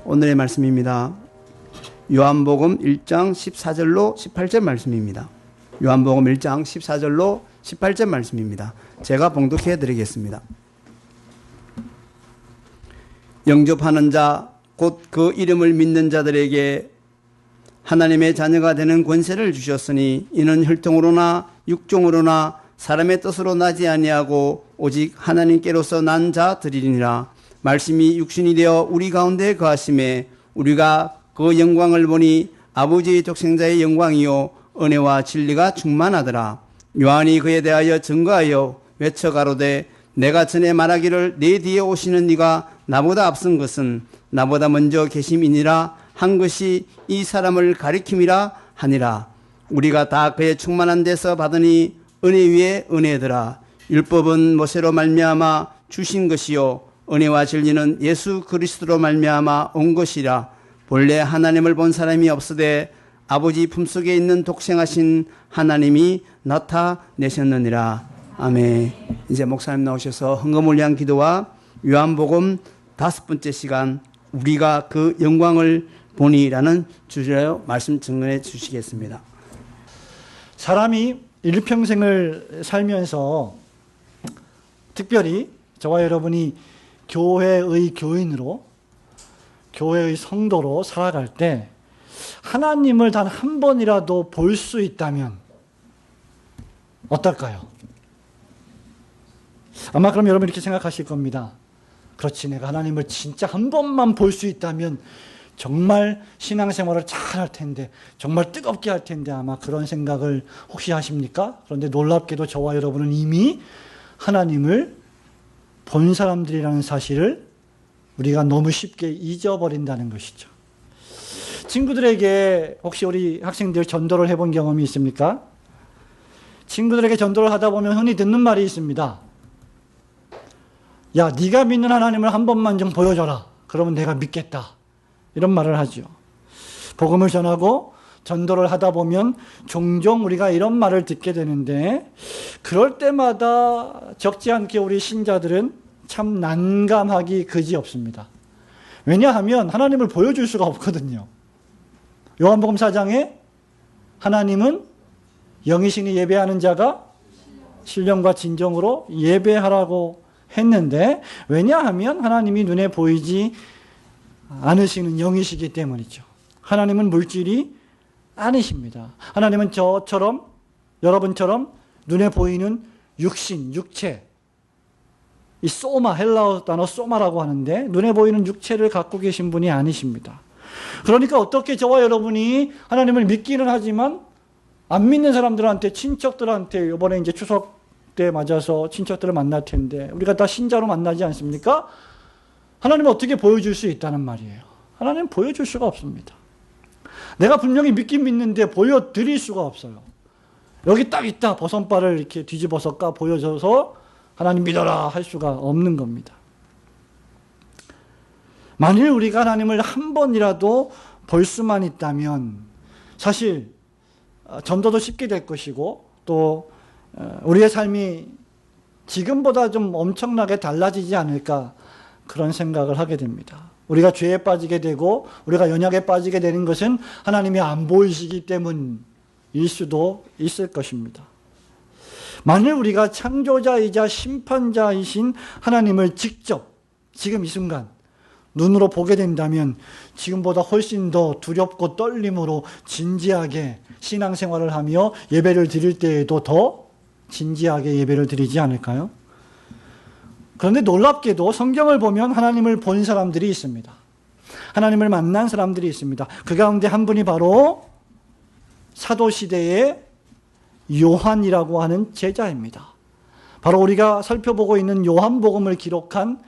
오늘의 말씀입니다. 요한복음 1장 14절로 18절 말씀입니다. 요한복음 1장 14절로 18절 말씀입니다. 제가 봉독해 드리겠습니다. 영접하는 자, 곧 그 이름을 믿는 자들에게 하나님의 자녀가 되는 권세를 주셨으니 이는 혈통으로나 육종으로나 사람의 뜻으로 나지 아니하고 오직 하나님께로서 난 자들이니라. 말씀이 육신이 되어 우리 가운데 거하심에 우리가 그 영광을 보니 아버지의 독생자의 영광이요 은혜와 진리가 충만하더라. 요한이 그에 대하여 증거하여 외쳐 가로되 내가 전에 말하기를 내 뒤에 오시는 네가 나보다 앞선 것은 나보다 먼저 계심이니라 한 것이 이 사람을 가리킴이라 하니라. 우리가 다 그의 충만한 데서 받으니 은혜 위에 은혜더라. 율법은 모세로 말미암아 주신 것이요 은혜와 진리는 예수 그리스도로 말미암아 온 것이라. 본래 하나님을 본 사람이 없으되 아버지 품속에 있는 독생하신 하나님이 나타내셨느니라. 아멘. 이제 목사님 나오셔서 헌금을 위한 기도와 요한복음 5번째 시간 우리가 그 영광을 보니라는 주제로 말씀 증언해 주시겠습니다. 사람이 일평생을 살면서 특별히 저와 여러분이 교회의 교인으로 교회의 성도로 살아갈 때 하나님을 단 한 번이라도 볼 수 있다면 어떨까요? 아마 그럼 여러분 이렇게 생각하실 겁니다. 그렇지, 내가 하나님을 진짜 한 번만 볼 수 있다면 정말 신앙생활을 잘 할 텐데, 정말 뜨겁게 할 텐데 아마 그런 생각을 혹시 하십니까? 그런데 놀랍게도 저와 여러분은 이미 하나님을 본 사람들이라는 사실을 우리가 너무 쉽게 잊어버린다는 것이죠. 친구들에게 혹시 우리 학생들 전도를 해본 경험이 있습니까? 친구들에게 전도를 하다 보면 흔히 듣는 말이 있습니다. 야, 네가 믿는 하나님을 한 번만 좀 보여줘라. 그러면 내가 믿겠다. 이런 말을 하죠. 복음을 전하고 전도를 하다 보면 종종 우리가 이런 말을 듣게 되는데 그럴 때마다 적지 않게 우리 신자들은 참 난감하기 그지없습니다. 왜냐하면 하나님을 보여줄 수가 없거든요. 요한복음 4장에 하나님은 영이신이 예배하는 자가 신령과 진정으로 예배하라고 했는데 왜냐하면 하나님이 눈에 보이지 않으시는 영이시기 때문이죠. 하나님은 물질이 아니십니다. 하나님은 저처럼 여러분처럼 눈에 보이는 육신, 육체, 이 소마, 헬라어 단어 소마라고 하는데 눈에 보이는 육체를 갖고 계신 분이 아니십니다. 그러니까 어떻게 저와 여러분이 하나님을 믿기는 하지만 안 믿는 사람들한테, 친척들한테 이번에 이제 추석 때 맞아서 친척들을 만날 텐데 우리가 다 신자로 만나지 않습니까? 하나님은 어떻게 보여줄 수 있다는 말이에요. 하나님은 보여줄 수가 없습니다. 내가 분명히 믿긴 믿는데 보여드릴 수가 없어요. 여기 딱 있다 버선발을 이렇게 뒤집어서 까 보여줘서 하나님 믿어라 할 수가 없는 겁니다. 만일 우리가 하나님을 한 번이라도 볼 수만 있다면 사실 전도도 쉽게 될 것이고 또 우리의 삶이 지금보다 좀 엄청나게 달라지지 않을까 그런 생각을 하게 됩니다. 우리가 죄에 빠지게 되고 우리가 연약에 빠지게 되는 것은 하나님이 안 보이시기 때문일 수도 있을 것입니다. 만일 우리가 창조자이자 심판자이신 하나님을 직접 지금 이 순간 눈으로 보게 된다면 지금보다 훨씬 더 두렵고 떨림으로 진지하게 신앙생활을 하며 예배를 드릴 때에도 더 진지하게 예배를 드리지 않을까요? 그런데 놀랍게도 성경을 보면 하나님을 본 사람들이 있습니다. 하나님을 만난 사람들이 있습니다. 그 가운데 한 분이 바로 사도시대의 요한이라고 하는 제자입니다. 바로 우리가 살펴보고 있는 요한복음을 기록한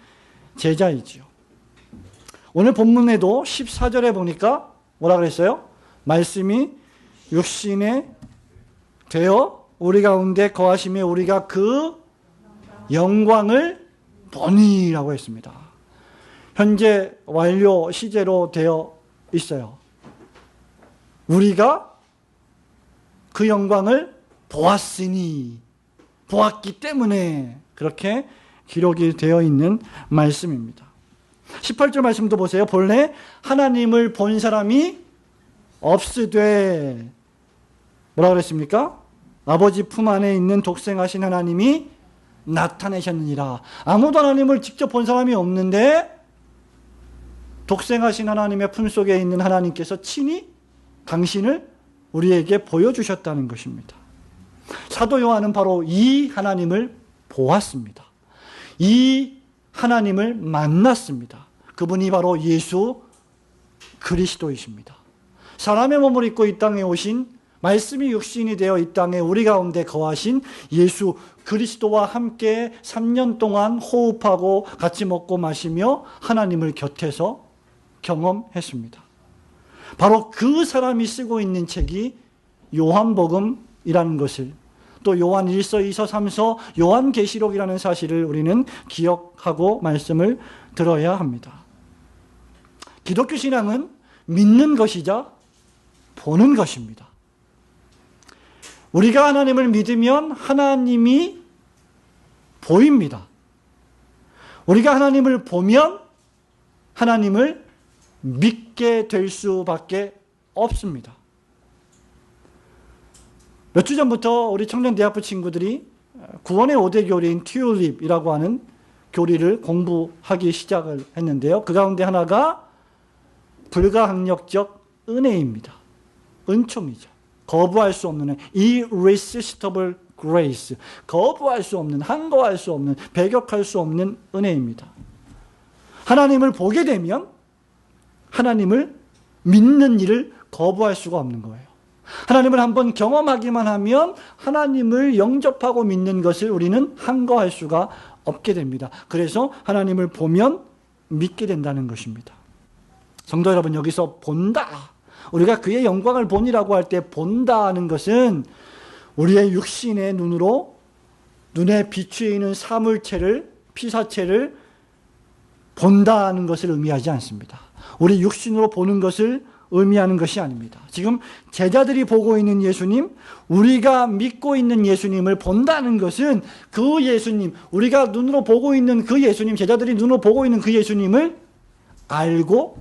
제자이지요. 오늘 본문에도 14절에 보니까 뭐라 그랬어요? 말씀이 육신에 되어 우리 가운데 거하심에 우리가 그 영광을 보니라고 했습니다. 현재 완료 시제로 되어 있어요. 우리가 그 영광을 보았으니, 보았기 때문에 그렇게 기록이 되어 있는 말씀입니다. 18절 말씀도 보세요. 본래 하나님을 본 사람이 없으되 뭐라 그랬습니까? 아버지 품 안에 있는 독생하신 하나님이 나타내셨느니라. 아무도 하나님을 직접 본 사람이 없는데 독생하신 하나님의 품속에 있는 하나님께서 친히 당신을 우리에게 보여주셨다는 것입니다. 사도 요한은 바로 이 하나님을 보았습니다. 이 하나님을 만났습니다. 그분이 바로 예수 그리스도이십니다. 사람의 몸을 입고 이 땅에 오신, 말씀이 육신이 되어 이 땅에 우리 가운데 거하신 예수 그리스도와 함께 3년 동안 호흡하고 같이 먹고 마시며 하나님을 곁에서 경험했습니다. 바로 그 사람이 쓰고 있는 책이 요한복음이라는 것을, 또 요한 1서, 2서, 3서, 요한계시록이라는 사실을 우리는 기억하고 말씀을 들어야 합니다. 기독교 신앙은 믿는 것이자 보는 것입니다. 우리가 하나님을 믿으면 하나님이 보입니다. 우리가 하나님을 보면 하나님을 믿게 될 수밖에 없습니다. 몇 주 전부터 우리 청년대학부 친구들이 구원의 5대 교리인 튤립이라고 하는 교리를 공부하기 시작을 했는데요. 그 가운데 하나가 불가항력적 은혜입니다. 은총이죠. 거부할 수 없는 irresistible grace. 거부할 수 없는, 항거할 수 없는, 배격할 수 없는 은혜입니다. 하나님을 보게 되면 하나님을 믿는 일을 거부할 수가 없는 거예요. 하나님을 한번 경험하기만 하면 하나님을 영접하고 믿는 것을 우리는 항거할 수가 없게 됩니다. 그래서 하나님을 보면 믿게 된다는 것입니다. 성도 여러분, 여기서 본다, 우리가 그의 영광을 보니라고 할 때 본다는 것은 우리의 육신의 눈으로 눈에 비추이는 사물체를, 피사체를 본다는 것을 의미하지 않습니다. 우리 육신으로 보는 것을 의미하는 것이 아닙니다. 지금 제자들이 보고 있는 예수님, 우리가 믿고 있는 예수님을 본다는 것은 그 예수님, 우리가 눈으로 보고 있는 그 예수님, 제자들이 눈으로 보고 있는 그 예수님을 알고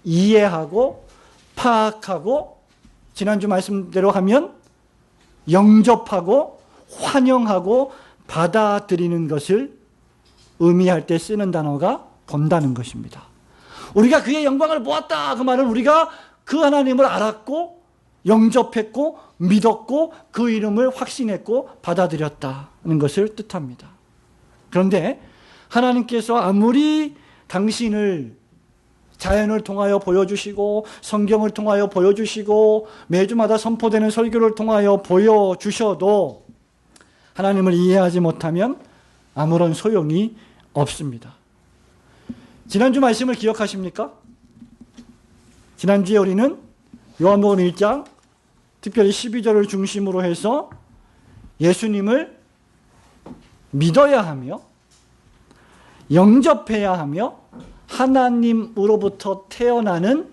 이해하고 파악하고, 지난주 말씀대로 하면 영접하고 환영하고 받아들이는 것을 의미할 때 쓰는 단어가 본다는 것입니다. 우리가 그의 영광을 보았다, 그 말은 우리가 그 하나님을 알았고 영접했고 믿었고 그 이름을 확신했고 받아들였다는 것을 뜻합니다. 그런데 하나님께서 아무리 당신을 자연을 통하여 보여주시고 성경을 통하여 보여주시고 매주마다 선포되는 설교를 통하여 보여주셔도 하나님을 이해하지 못하면 아무런 소용이 없습니다. 지난주 말씀을 기억하십니까? 지난주에 우리는 요한복음 1장 특별히 12절을 중심으로 해서 예수님을 믿어야 하며 영접해야 하며 하나님으로부터 태어나는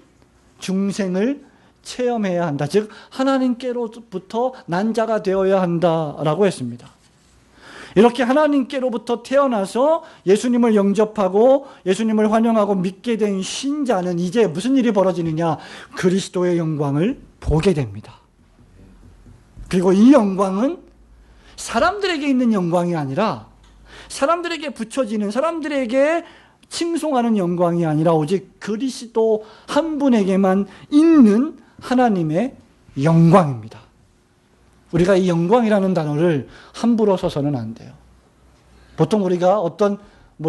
중생을 체험해야 한다. 즉 하나님께로부터 난 자가 되어야 한다라고 했습니다. 이렇게 하나님께로부터 태어나서 예수님을 영접하고 예수님을 환영하고 믿게 된 신자는 이제 무슨 일이 벌어지느냐? 그리스도의 영광을 보게 됩니다. 그리고 이 영광은 사람들에게 있는 영광이 아니라, 사람들에게 붙여지는, 사람들에게 칭송하는 영광이 아니라 오직 그리스도 한 분에게만 있는 하나님의 영광입니다. 우리가 이 영광이라는 단어를 함부로 써서는 안 돼요. 보통 우리가 어떤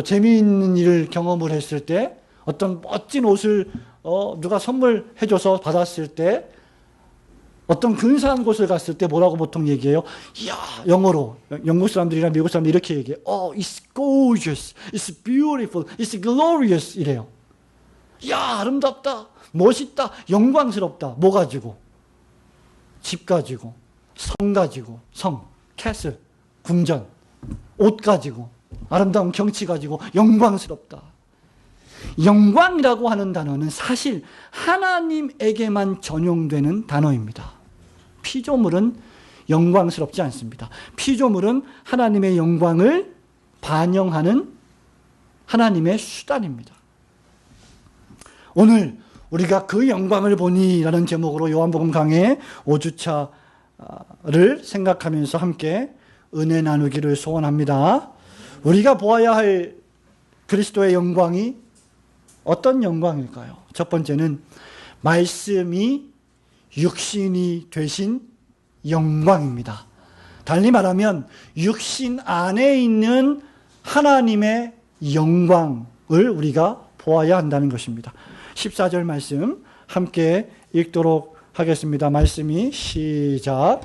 재미있는 일을 경험을 했을 때, 어떤 멋진 옷을 누가 선물해줘서 받았을 때, 어떤 근사한 곳을 갔을 때 뭐라고 보통 얘기해요? 이야, 영어로 영국 사람들이나 미국 사람들이 이렇게 얘기해요. It's gorgeous, it's beautiful, it's glorious 이래요. 이야, 아름답다, 멋있다, 영광스럽다. 뭐 가지고? 집 가지고, 성 가지고, 성, 캐슬, 궁전, 옷 가지고, 아름다운 경치 가지고 영광스럽다. 영광이라고 하는 단어는 사실 하나님에게만 전용되는 단어입니다. 피조물은 영광스럽지 않습니다. 피조물은 하나님의 영광을 반영하는 하나님의 수단입니다. 오늘 우리가 그 영광을 보니 라는 제목으로 요한복음 강해 5주차를 생각하면서 함께 은혜 나누기를 소원합니다. 우리가 보아야 할 그리스도의 영광이 어떤 영광일까요? 첫 번째는 말씀이 육신이 되신 영광입니다. 달리 말하면 육신 안에 있는 하나님의 영광을 우리가 보아야 한다는 것입니다. 14절 말씀 함께 읽도록 하겠습니다. 말씀이 시작.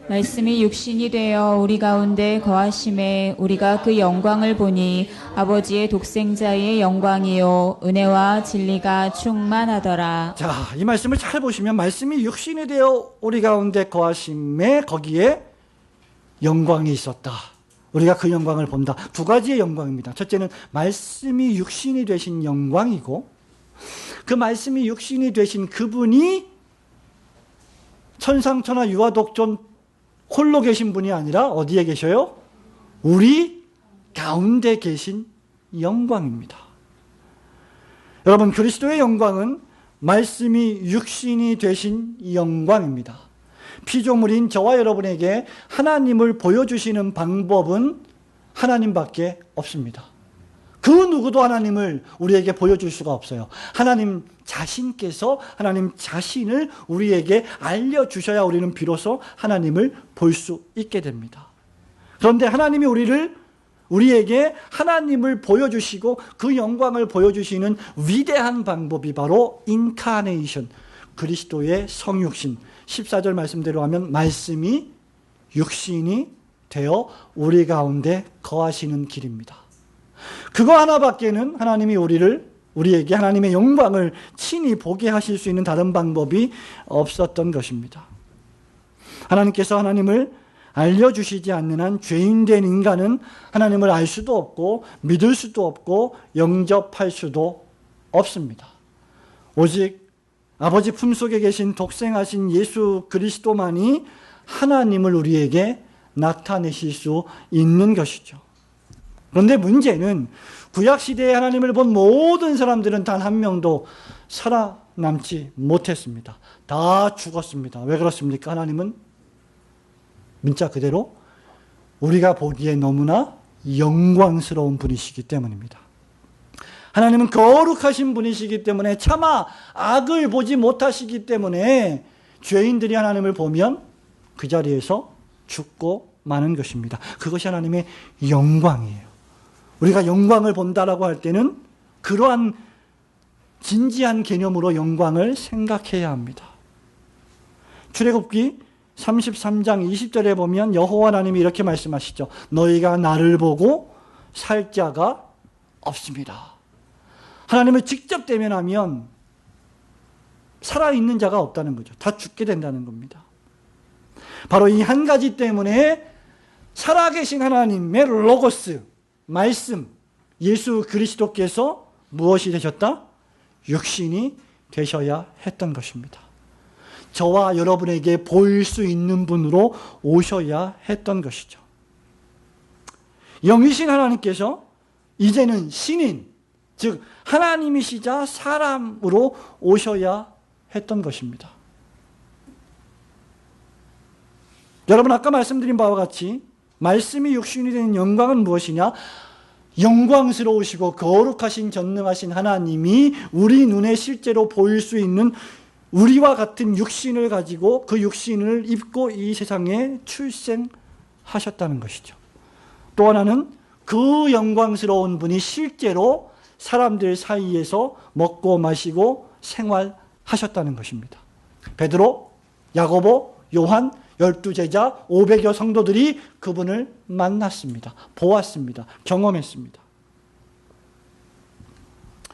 말씀이 육신이 되어 우리 가운데 거하심에 우리가 그 영광을 보니 아버지의 독생자의 영광이요 은혜와 진리가 충만하더라. 자, 이 말씀을 잘 보시면 말씀이 육신이 되어 우리 가운데 거하심에 거기에 영광이 있었다. 우리가 그 영광을 본다. 두 가지의 영광입니다. 첫째는 말씀이 육신이 되신 영광이고, 그 말씀이 육신이 되신 그분이 천상천하 유아독존 홀로 계신 분이 아니라 어디에 계셔요? 우리 가운데 계신 영광입니다. 여러분, 그리스도의 영광은 말씀이 육신이 되신 영광입니다. 피조물인 저와 여러분에게 하나님을 보여주시는 방법은 하나님밖에 없습니다. 그 누구도 하나님을 우리에게 보여줄 수가 없어요. 하나님 자신께서 하나님 자신을 우리에게 알려주셔야 우리는 비로소 하나님을 볼 수 있게 됩니다. 그런데 하나님이 우리에게 하나님을 보여주시고 그 영광을 보여주시는 위대한 방법이 바로 인카네이션, 그리스도의 성육신. 14절 말씀대로 하면 말씀이 육신이 되어 우리 가운데 거하시는 길입니다. 그거 하나밖에는 하나님이 우리에게 하나님의 영광을 친히 보게 하실 수 있는 다른 방법이 없었던 것입니다. 하나님께서 하나님을 알려주시지 않는 한 죄인된 인간은 하나님을 알 수도 없고 믿을 수도 없고 영접할 수도 없습니다. 오직 아버지 품속에 계신 독생하신 예수 그리스도만이 하나님을 우리에게 나타내실 수 있는 것이죠. 그런데 문제는 구약시대에 하나님을 본 모든 사람들은 단 한 명도 살아남지 못했습니다. 다 죽었습니다. 왜 그렇습니까? 하나님은 문자 그대로 우리가 보기에 너무나 영광스러운 분이시기 때문입니다. 하나님은 거룩하신 분이시기 때문에 차마 악을 보지 못하시기 때문에 죄인들이 하나님을 보면 그 자리에서 죽고 마는 것입니다. 그것이 하나님의 영광이에요. 우리가 영광을 본다라고 할 때는 그러한 진지한 개념으로 영광을 생각해야 합니다. 출애굽기 33장 20절에 보면 여호와 하나님이 이렇게 말씀하시죠. 너희가 나를 보고 살 자가 없습니다. 하나님을 직접 대면하면 살아있는 자가 없다는 거죠. 다 죽게 된다는 겁니다. 바로 이 한 가지 때문에 살아계신 하나님의 로고스, 말씀, 예수 그리스도께서 무엇이 되셨다? 육신이 되셔야 했던 것입니다. 저와 여러분에게 보일 수 있는 분으로 오셔야 했던 것이죠. 영이신 하나님께서 이제는 신인, 즉 하나님이시자 사람으로 오셔야 했던 것입니다. 여러분, 아까 말씀드린 바와 같이 말씀이 육신이 된 영광은 무엇이냐? 영광스러우시고 거룩하신 전능하신 하나님이 우리 눈에 실제로 보일 수 있는 우리와 같은 육신을 가지고 그 육신을 입고 이 세상에 출생하셨다는 것이죠. 또 하나는 그 영광스러운 분이 실제로 사람들 사이에서 먹고 마시고 생활하셨다는 것입니다. 베드로, 야고보, 요한, 12제자, 500여 성도들이 그분을 만났습니다. 보았습니다. 경험했습니다.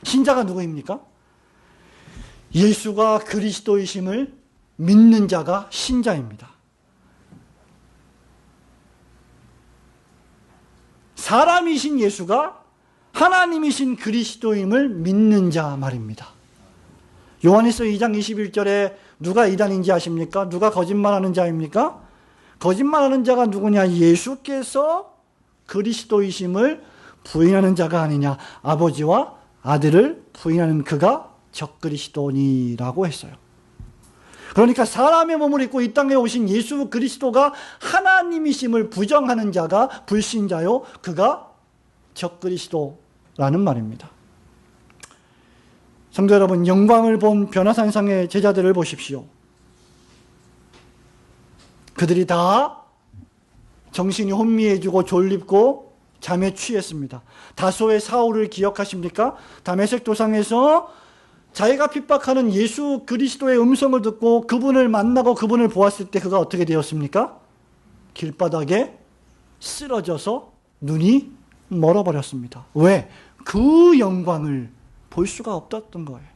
신자가 누구입니까? 예수가 그리스도이심을 믿는 자가 신자입니다. 사람이신 예수가 하나님이신 그리스도임을 믿는 자 말입니다. 요한일서 2장 21절에 누가 이단인지 아십니까? 누가 거짓말하는 자입니까? 거짓말하는 자가 누구냐? 예수께서 그리스도이심을 부인하는 자가 아니냐? 아버지와 아들을 부인하는 그가 적그리스도니라고 했어요. 그러니까 사람의 몸을 입고 이 땅에 오신 예수 그리스도가 하나님이심을 부정하는 자가 불신자요, 그가 적그리스도라는 말입니다. 성도 여러분, 영광을 본 변화산상의 제자들을 보십시오. 그들이 다 정신이 혼미해지고 졸립고 잠에 취했습니다. 다소의 사울을 기억하십니까? 다메섹 도상에서 자기가 핍박하는 예수 그리스도의 음성을 듣고 그분을 만나고 그분을 보았을 때 그가 어떻게 되었습니까? 길바닥에 쓰러져서 눈이 멀어버렸습니다. 왜? 그 영광을 볼 수가 없었던 거예요.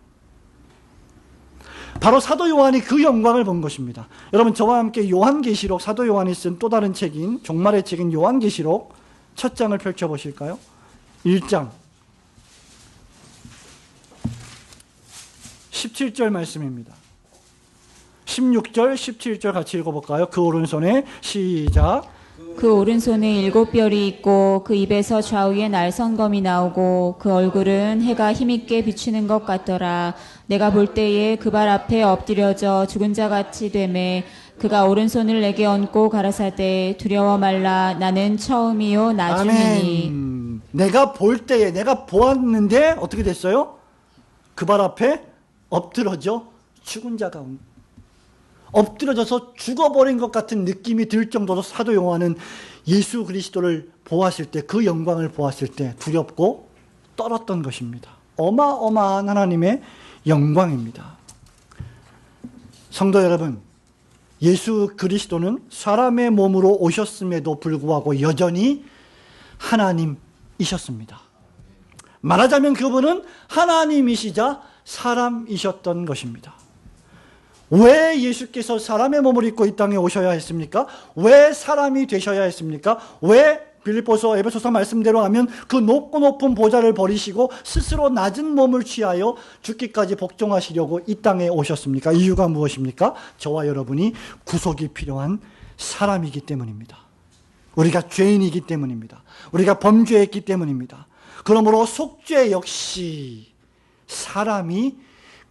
바로 사도 요한이 그 영광을 본 것입니다. 여러분, 저와 함께 요한계시록, 사도 요한이 쓴 또 다른 책인, 종말의 책인 요한계시록 첫 장을 펼쳐보실까요? 1장 17절 말씀입니다. 16절, 17절 같이 읽어볼까요? 그 오른손에, 시작. 그 오른손에 7별이 있고 그 입에서 좌우에 날성검이 나오고 그 얼굴은 해가 힘있게 비추는 것 같더라. 내가 볼 때에 그 발 앞에 엎드려져 죽은 자같이 되매 그가 오른손을 내게 얹고 가라사대 두려워 말라. 나는 처음이요 나중이니. 아멘. 내가 볼 때에, 내가 보았는데 어떻게 됐어요? 그 발 앞에 엎드러져 죽은 자가 온, 엎드려져서 죽어버린 것 같은 느낌이 들 정도로 사도 요한은 예수 그리스도를 보았을 때, 그 영광을 보았을 때 두렵고 떨었던 것입니다. 어마어마한 하나님의 영광입니다. 성도 여러분, 예수 그리스도는 사람의 몸으로 오셨음에도 불구하고 여전히 하나님이셨습니다. 말하자면 그분은 하나님이시자 사람이셨던 것입니다. 왜 예수께서 사람의 몸을 입고 이 땅에 오셔야 했습니까? 왜 사람이 되셔야 했습니까? 왜 빌립보서, 에베소서 말씀대로 하면 그 높고 높은 보좌를 버리시고 스스로 낮은 몸을 취하여 죽기까지 복종하시려고 이 땅에 오셨습니까? 이유가 무엇입니까? 저와 여러분이 구속이 필요한 사람이기 때문입니다. 우리가 죄인이기 때문입니다. 우리가 범죄했기 때문입니다. 그러므로 속죄 역시 사람이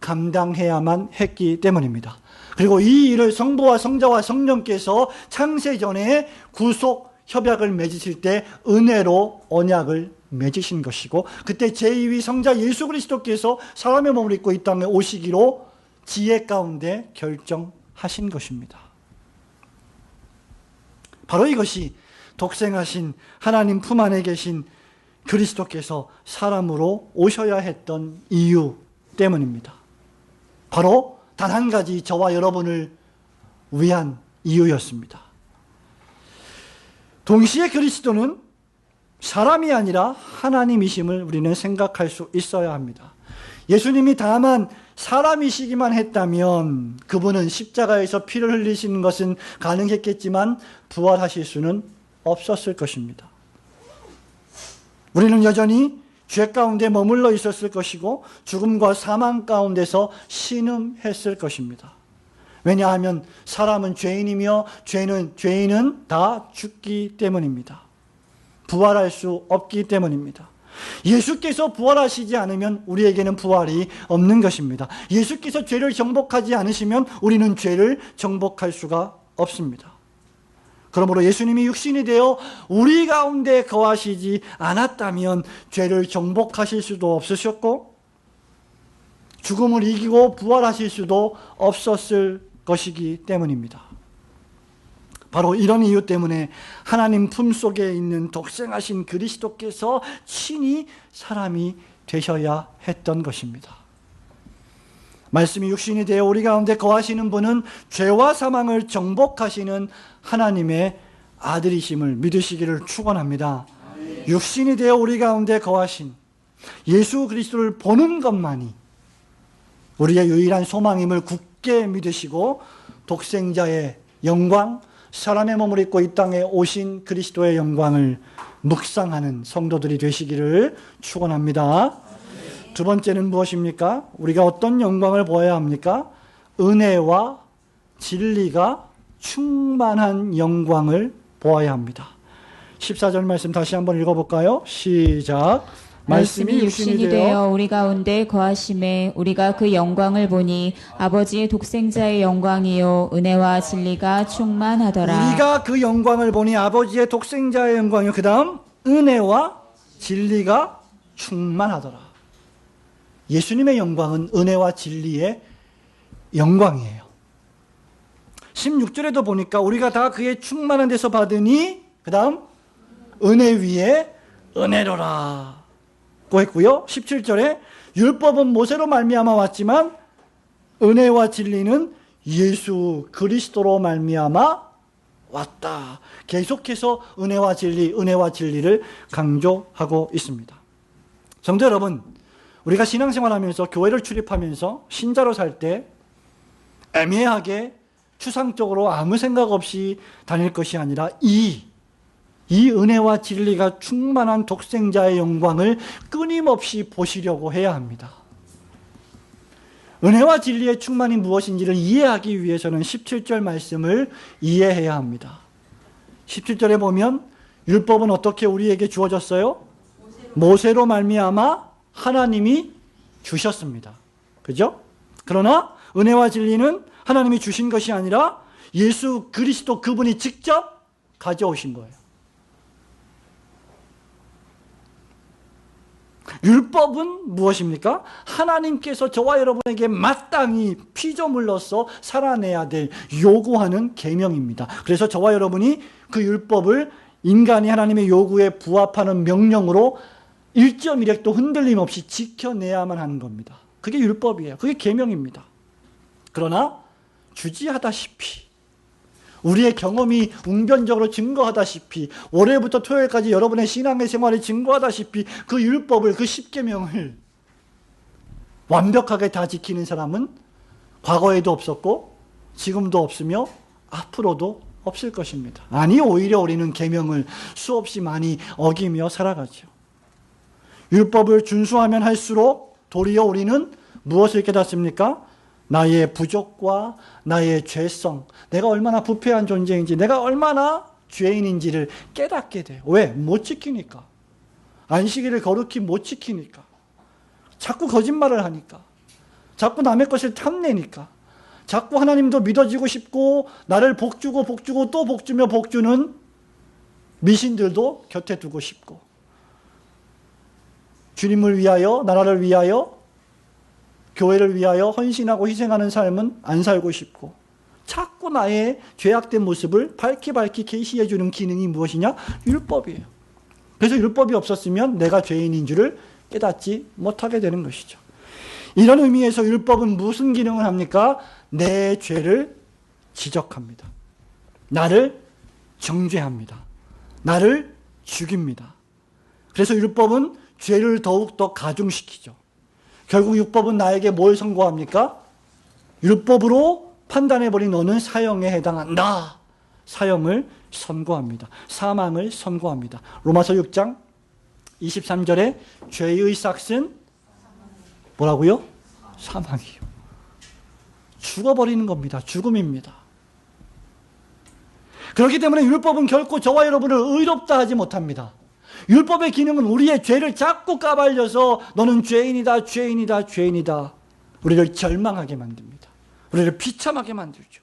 감당해야만 했기 때문입니다. 그리고 이 일을 성부와 성자와 성령께서 창세전에 구속 협약을 맺으실 때 은혜로 언약을 맺으신 것이고, 그때 제2위 성자 예수 그리스도께서 사람의 몸을 입고 이 땅에 오시기로 지혜 가운데 결정하신 것입니다. 바로 이것이 독생하신 하나님 품 안에 계신 그리스도께서 사람으로 오셔야 했던 이유 때문입니다. 바로 단 한 가지, 저와 여러분을 위한 이유였습니다. 동시에 그리스도는 사람이 아니라 하나님이심을 우리는 생각할 수 있어야 합니다. 예수님이 다만 사람이시기만 했다면 그분은 십자가에서 피를 흘리시는 것은 가능했겠지만 부활하실 수는 없었을 것입니다. 우리는 여전히 죄 가운데 머물러 있었을 것이고 죽음과 사망 가운데서 신음했을 것입니다. 왜냐하면 사람은 죄인이며 죄인은 다 죽기 때문입니다. 부활할 수 없기 때문입니다. 예수께서 부활하시지 않으면 우리에게는 부활이 없는 것입니다. 예수께서 죄를 정복하지 않으시면 우리는 죄를 정복할 수가 없습니다. 그러므로 예수님이 육신이 되어 우리 가운데 거하시지 않았다면 죄를 정복하실 수도 없으셨고 죽음을 이기고 부활하실 수도 없었을 것이기 때문입니다. 바로 이런 이유 때문에 하나님 품속에 있는 독생하신 그리스도께서 친히 사람이 되셔야 했던 것입니다. 말씀이 육신이 되어 우리 가운데 거하시는 분은 죄와 사망을 정복하시는 하나님의 아들이심을 믿으시기를 축원합니다. 육신이 되어 우리 가운데 거하신 예수 그리스도를 보는 것만이 우리의 유일한 소망임을 굳게 믿으시고 독생자의 영광, 사람의 몸을 입고 이 땅에 오신 그리스도의 영광을 묵상하는 성도들이 되시기를 축원합니다. 두 번째는 무엇입니까? 우리가 어떤 영광을 보아야 합니까? 은혜와 진리가 충만한 영광을 보아야 합니다. 14절 말씀 다시 한번 읽어볼까요? 시작. 말씀이 육신이 되어 우리 가운데 거하심에 우리가 그 영광을 보니 아버지의 독생자의 영광이요 은혜와 진리가 충만하더라. 우리가 그 영광을 보니 아버지의 독생자의 영광이요 그 다음 은혜와 진리가 충만하더라. 예수님의 영광은 은혜와 진리의 영광이에요. 16절에도 보니까 우리가 다 그의 충만한 데서 받으니 그 다음 은혜 위에 은혜로라 고 했고요. 17절에 율법은 모세로 말미암아 왔지만 은혜와 진리는 예수 그리스도로 말미암아 왔다. 계속해서 은혜와 진리를 강조하고 있습니다. 성도 여러분, 우리가 신앙생활하면서 교회를 출입하면서 신자로 살 때 애매하게 추상적으로 아무 생각 없이 다닐 것이 아니라 이 은혜와 진리가 충만한 독생자의 영광을 끊임없이 보시려고 해야 합니다. 은혜와 진리의 충만이 무엇인지를 이해하기 위해서는 17절 말씀을 이해해야 합니다. 17절에 보면 율법은 어떻게 우리에게 주어졌어요? 모세로 말미암아 하나님이 주셨습니다. 그죠? 그러나 은혜와 진리는 하나님이 주신 것이 아니라 예수 그리스도 그분이 직접 가져오신 거예요. 율법은 무엇입니까? 하나님께서 저와 여러분에게 마땅히 피조물로서 살아내야 될 요구하는 계명입니다. 그래서 저와 여러분이 그 율법을 인간이 하나님의 요구에 부합하는 명령으로 1.1획도 흔들림 없이 지켜내야만 하는 겁니다. 그게 율법이에요. 그게 계명입니다. 그러나 주지하다시피 우리의 경험이 웅변적으로 증거하다시피 월요일부터 토요일까지 여러분의 신앙의 생활이 증거하다시피 그 율법을 그 10계명을 완벽하게 다 지키는 사람은 과거에도 없었고 지금도 없으며 앞으로도 없을 것입니다. 아니 오히려 우리는 계명을 수없이 많이 어기며 살아가죠. 율법을 준수하면 할수록 도리어 우리는 무엇을 깨닫습니까? 나의 부족과 나의 죄성, 내가 얼마나 부패한 존재인지, 내가 얼마나 죄인인지를 깨닫게 돼요. 왜? 못 지키니까. 안식일을 거룩히 못 지키니까. 자꾸 거짓말을 하니까. 자꾸 남의 것을 탐내니까. 자꾸 하나님도 믿어지고 싶고 나를 복주고 또 복주며 복주는 미신들도 곁에 두고 싶고 주님을 위하여, 나라를 위하여, 교회를 위하여 헌신하고 희생하는 삶은 안 살고 싶고 자꾸 나의 죄악된 모습을 밝히 계시해 주는 기능이 무엇이냐? 율법이에요. 그래서 율법이 없었으면 내가 죄인인 줄을 깨닫지 못하게 되는 것이죠. 이런 의미에서 율법은 무슨 기능을 합니까? 내 죄를 지적합니다. 나를 정죄합니다. 나를 죽입니다. 그래서 율법은 죄를 더욱더 가중시키죠. 결국 율법은 나에게 뭘 선고합니까? 율법으로 판단해버린 너는 사형에 해당한다. 사형을 선고합니다. 사망을 선고합니다. 로마서 6장 23절에 죄의 삭은 뭐라고요? 사망이요. 죽어버리는 겁니다. 죽음입니다. 그렇기 때문에 율법은 결코 저와 여러분을 의롭다 하지 못합니다. 율법의 기능은 우리의 죄를 자꾸 까발려서 너는 죄인이다, 죄인이다, 죄인이다. 우리를 절망하게 만듭니다. 우리를 비참하게 만들죠.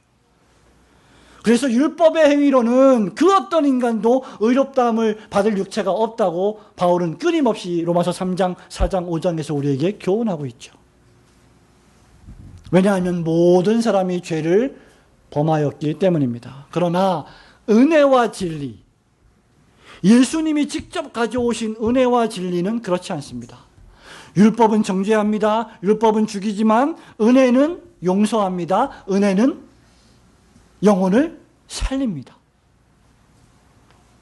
그래서 율법의 행위로는 그 어떤 인간도 의롭다함을 받을 육체가 없다고 바울은 끊임없이 로마서 3장, 4장, 5장에서 우리에게 교훈하고 있죠. 왜냐하면 모든 사람이 죄를 범하였기 때문입니다. 그러나 은혜와 진리, 예수님이 직접 가져오신 은혜와 진리는 그렇지 않습니다. 율법은 정죄합니다. 율법은 죽이지만 은혜는 용서합니다. 은혜는 영혼을 살립니다.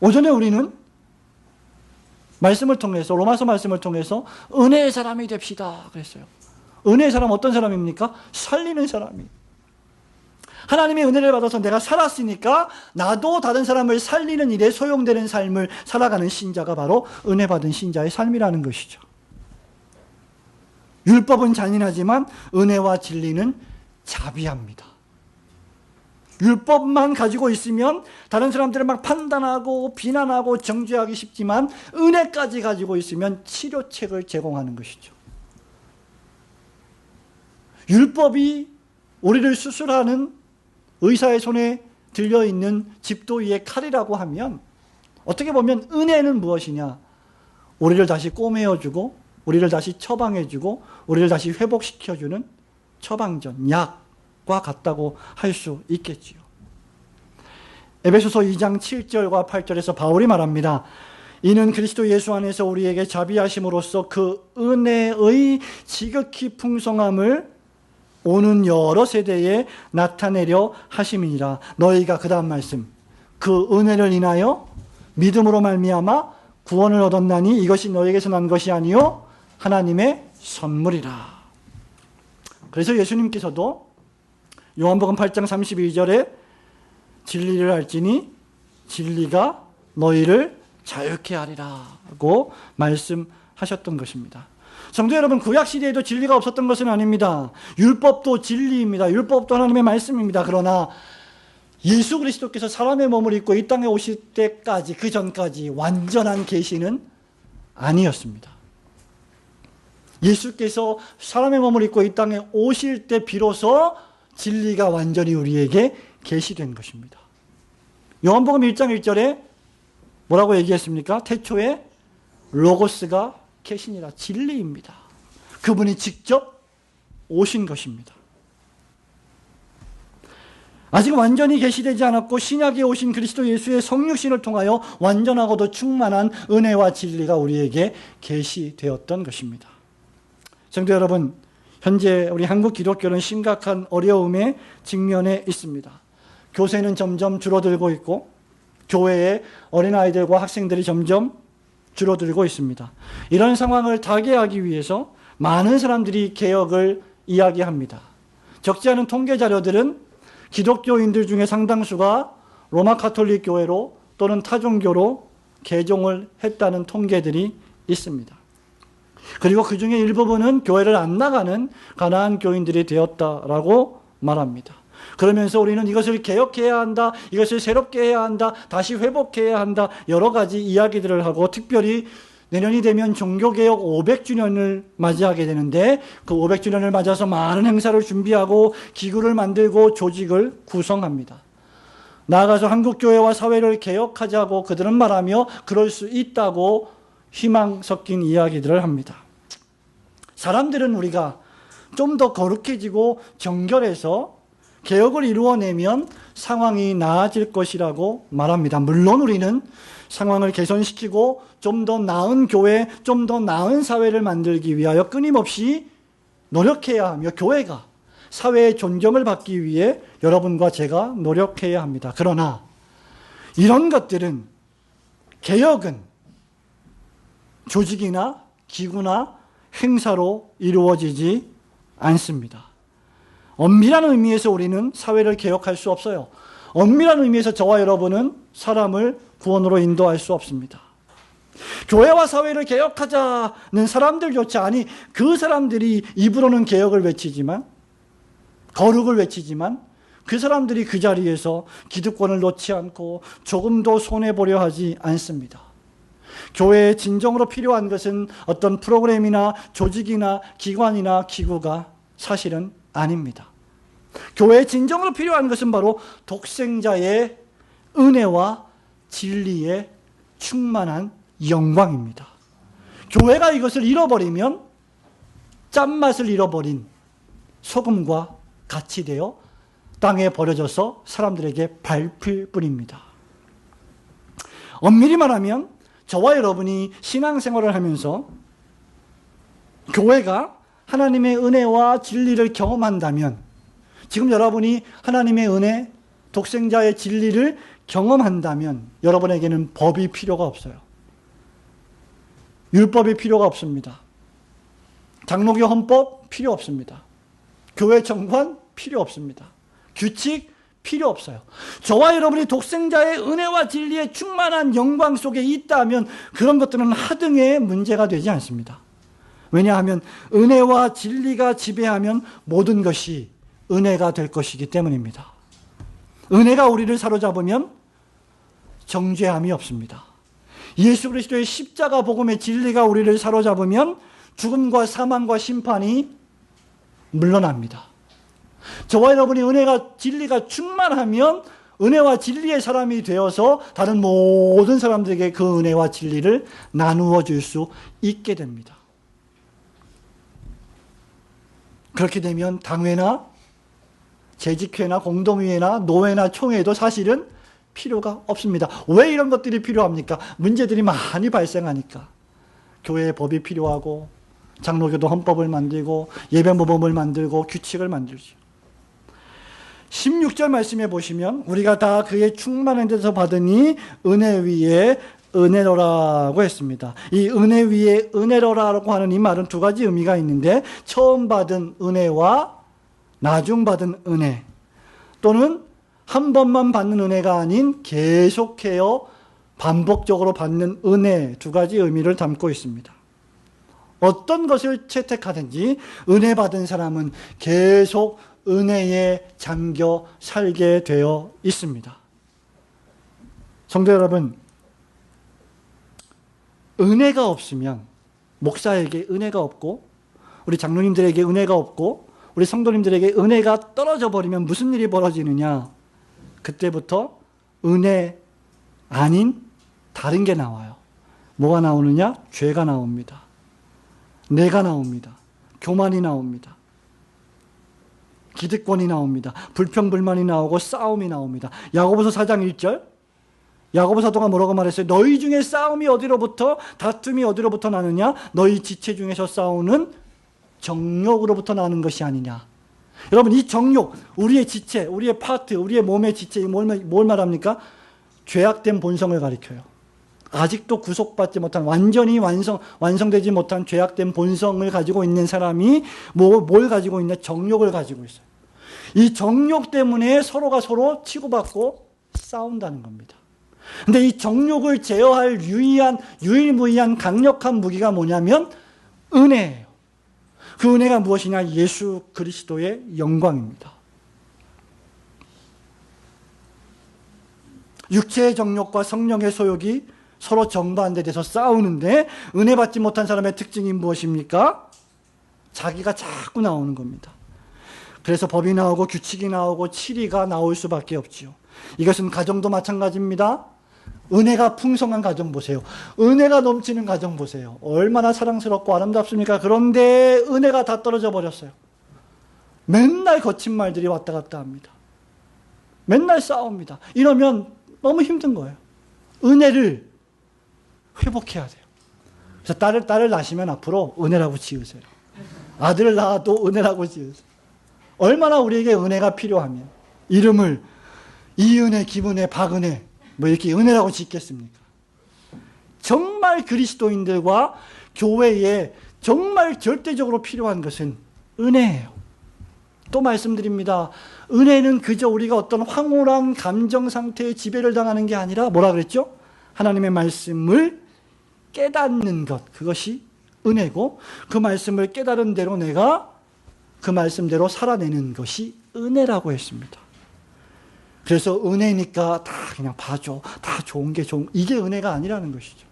오전에 우리는 말씀을 통해서, 로마서 말씀을 통해서 은혜의 사람이 됩시다 그랬어요. 은혜의 사람 어떤 사람입니까? 살리는 사람이. 하나님의 은혜를 받아서 내가 살았으니까 나도 다른 사람을 살리는 일에 소용되는 삶을 살아가는 신자가 바로 은혜 받은 신자의 삶이라는 것이죠. 율법은 잔인하지만 은혜와 진리는 자비합니다. 율법만 가지고 있으면 다른 사람들을 막 판단하고 비난하고 정죄하기 쉽지만 은혜까지 가지고 있으면 치료책을 제공하는 것이죠. 율법이 우리를 수술하는 의사의 손에 들려있는 집도위의 칼이라고 하면 어떻게 보면 은혜는 무엇이냐? 우리를 다시 꼬매어주고 우리를 다시 처방해주고 우리를 다시 회복시켜주는 처방전, 약과 같다고 할 수 있겠지요. 에베소서 2장 7절과 8절에서 바울이 말합니다. 이는 그리스도 예수 안에서 우리에게 자비하심으로써 그 은혜의 지극히 풍성함을 오는 여러 세대에 나타내려 하심이니라. 너희가 그 다음 말씀, 그 은혜를 인하여 믿음으로 말미암아 구원을 얻었나니 이것이 너희에게서 난 것이 아니요 하나님의 선물이라. 그래서 예수님께서도 요한복음 8장 32절에 진리를 알지니 진리가 너희를 자유케 하리라고 말씀하셨던 것입니다. 성도 여러분, 구약시대에도 진리가 없었던 것은 아닙니다. 율법도 진리입니다. 율법도 하나님의 말씀입니다. 그러나 예수 그리스도께서 사람의 몸을 입고 이 땅에 오실 때까지, 그 전까지 완전한 계시는 아니었습니다. 예수께서 사람의 몸을 입고 이 땅에 오실 때 비로소 진리가 완전히 우리에게 계시된 것입니다. 요한복음 1장 1절에 뭐라고 얘기했습니까? 태초에 로고스가 계시니라. 진리입니다. 그분이 직접 오신 것입니다. 아직 완전히 계시되지 않았고 신약에 오신 그리스도 예수의 성육신을 통하여 완전하고도 충만한 은혜와 진리가 우리에게 계시되었던 것입니다. 성도 여러분, 현재 우리 한국 기독교는 심각한 어려움에 직면해 있습니다. 교세는 점점 줄어들고 있고 교회의 어린아이들과 학생들이 점점 줄어들고 있습니다. 이런 상황을 타개하기 위해서 많은 사람들이 개혁을 이야기합니다. 적지 않은 통계 자료들은 기독교인들 중에 상당수가 로마 가톨릭 교회로 또는 타종교로 개종을 했다는 통계들이 있습니다. 그리고 그 중에 일부분은 교회를 안 나가는 가난한 교인들이 되었다라고 말합니다. 그러면서 우리는 이것을 개혁해야 한다, 이것을 새롭게 해야 한다, 다시 회복해야 한다, 여러 가지 이야기들을 하고, 특별히 내년이 되면 종교개혁 500주년을 맞이하게 되는데 그 500주년을 맞아서 많은 행사를 준비하고 기구를 만들고 조직을 구성합니다. 나아가서 한국교회와 사회를 개혁하자고 그들은 말하며 그럴 수 있다고 희망 섞인 이야기들을 합니다. 사람들은 우리가 좀 더 거룩해지고 정결해서 개혁을 이루어내면 상황이 나아질 것이라고 말합니다. 물론 우리는 상황을 개선시키고 좀 더 나은 교회, 좀 더 나은 사회를 만들기 위하여 끊임없이 노력해야 하며 교회가 사회의 존경을 받기 위해 여러분과 제가 노력해야 합니다. 그러나 이런 것들은, 개혁은 조직이나 기구나 행사로 이루어지지 않습니다. 엄밀한 의미에서 우리는 사회를 개혁할 수 없어요. 엄밀한 의미에서 저와 여러분은 사람을 구원으로 인도할 수 없습니다. 교회와 사회를 개혁하자는 사람들조차, 아니 그 사람들이 입으로는 개혁을 외치지만, 거룩을 외치지만 그 사람들이 그 자리에서 기득권을 놓지 않고 조금도 손해보려 하지 않습니다. 교회에 진정으로 필요한 것은 어떤 프로그램이나 조직이나 기관이나 기구가 사실은 아닙니다. 교회에 진정으로 필요한 것은 바로 독생자의 은혜와 진리의 충만한 영광입니다. 교회가 이것을 잃어버리면 짠맛을 잃어버린 소금과 같이 되어 땅에 버려져서 사람들에게 밟힐 뿐입니다. 엄밀히 말하면 저와 여러분이 신앙생활을 하면서 교회가 하나님의 은혜와 진리를 경험한다면, 지금 여러분이 하나님의 은혜, 독생자의 진리를 경험한다면 여러분에게는 법이 필요가 없어요. 율법이 필요가 없습니다. 장로교 헌법 필요 없습니다. 교회 정관 필요 없습니다. 규칙 필요 없어요. 저와 여러분이 독생자의 은혜와 진리의 충만한 영광 속에 있다면 그런 것들은 하등의 문제가 되지 않습니다. 왜냐하면 은혜와 진리가 지배하면 모든 것이 은혜가 될 것이기 때문입니다. 은혜가 우리를 사로잡으면 정죄함이 없습니다. 예수 그리스도의 십자가 복음의 진리가 우리를 사로잡으면 죽음과 사망과 심판이 물러납니다. 저와 여러분이 은혜가 진리가 충만하면 은혜와 진리의 사람이 되어서 다른 모든 사람들에게 그 은혜와 진리를 나누어 줄 수 있게 됩니다. 그렇게 되면 당회나 재직회나 공동회나 노회나 총회도 사실은 필요가 없습니다. 왜 이런 것들이 필요합니까? 문제들이 많이 발생하니까. 교회의 법이 필요하고 장로교도 헌법을 만들고 예배모범을 만들고 규칙을 만들죠. 16절 말씀해 보시면 우리가 다 그의 충만한 데서 받으니 은혜 위에 은혜로라고 했습니다. 이 은혜 위에 은혜로라고 하는 이 말은 두 가지 의미가 있는데 처음 받은 은혜와 나중 받은 은혜 또는 한 번만 받는 은혜가 아닌 계속해요 반복적으로 받는 은혜 두 가지 의미를 담고 있습니다. 어떤 것을 채택하든지 은혜 받은 사람은 계속 은혜에 잠겨 살게 되어 있습니다. 성도 여러분, 은혜가 없으면 목사에게 은혜가 없고 우리 장로님들에게 은혜가 없고 우리 성도님들에게 은혜가 떨어져 버리면 무슨 일이 벌어지느냐? 그때부터 은혜 아닌 다른 게 나와요. 뭐가 나오느냐? 죄가 나옵니다. 내가 나옵니다. 교만이 나옵니다. 기득권이 나옵니다. 불평불만이 나오고 싸움이 나옵니다. 야고보서 4장 1절 야고보 사도가 뭐라고 말했어요? 너희 중에 싸움이 어디로부터 다툼이 어디로부터 나느냐? 너희 지체 중에서 싸우는 정욕으로부터 나는 것이 아니냐. 여러분 이 정욕, 우리의 지체, 우리의 파트, 우리의 몸의 지체 뭘 말합니까? 죄악된 본성을 가리켜요. 아직도 구속받지 못한 완전히 완성되지 못한 죄악된 본성을 가지고 있는 사람이 뭘 가지고 있냐? 정욕을 가지고 있어요. 이 정욕 때문에 서로가 서로 치고받고 싸운다는 겁니다. 근데 이 정욕을 제어할 유일무이한 강력한 무기가 뭐냐면 은혜예요. 그 은혜가 무엇이냐? 예수 그리스도의 영광입니다. 육체의 정욕과 성령의 소욕이 서로 정반대돼서 싸우는데 은혜 받지 못한 사람의 특징이 무엇입니까? 자기가 자꾸 나오는 겁니다. 그래서 법이 나오고 규칙이 나오고 치리가 나올 수밖에 없지요. 이것은 가정도 마찬가지입니다. 은혜가 풍성한 가정 보세요. 은혜가 넘치는 가정 보세요. 얼마나 사랑스럽고 아름답습니까? 그런데 은혜가 다 떨어져 버렸어요. 맨날 거친 말들이 왔다 갔다 합니다. 맨날 싸웁니다. 이러면 너무 힘든 거예요. 은혜를 회복해야 돼요. 그래서 딸을 낳으시면 앞으로 은혜라고 지으세요. 아들을 낳아도 은혜라고 지으세요. 얼마나 우리에게 은혜가 필요하면 이름을 이은혜, 김은혜, 박은혜 뭐 이렇게 은혜라고 짓겠습니까? 정말 그리스도인들과 교회에 정말 절대적으로 필요한 것은 은혜예요. 또 말씀드립니다. 은혜는 그저 우리가 어떤 황홀한 감정 상태에 지배를 당하는 게 아니라 뭐라 그랬죠? 하나님의 말씀을 깨닫는 것, 그것이 은혜고 그 말씀을 깨달은 대로 내가 그 말씀대로 살아내는 것이 은혜라고 했습니다. 그래서 은혜니까 다 그냥 봐줘. 다 좋은 게 이게 은혜가 아니라는 것이죠.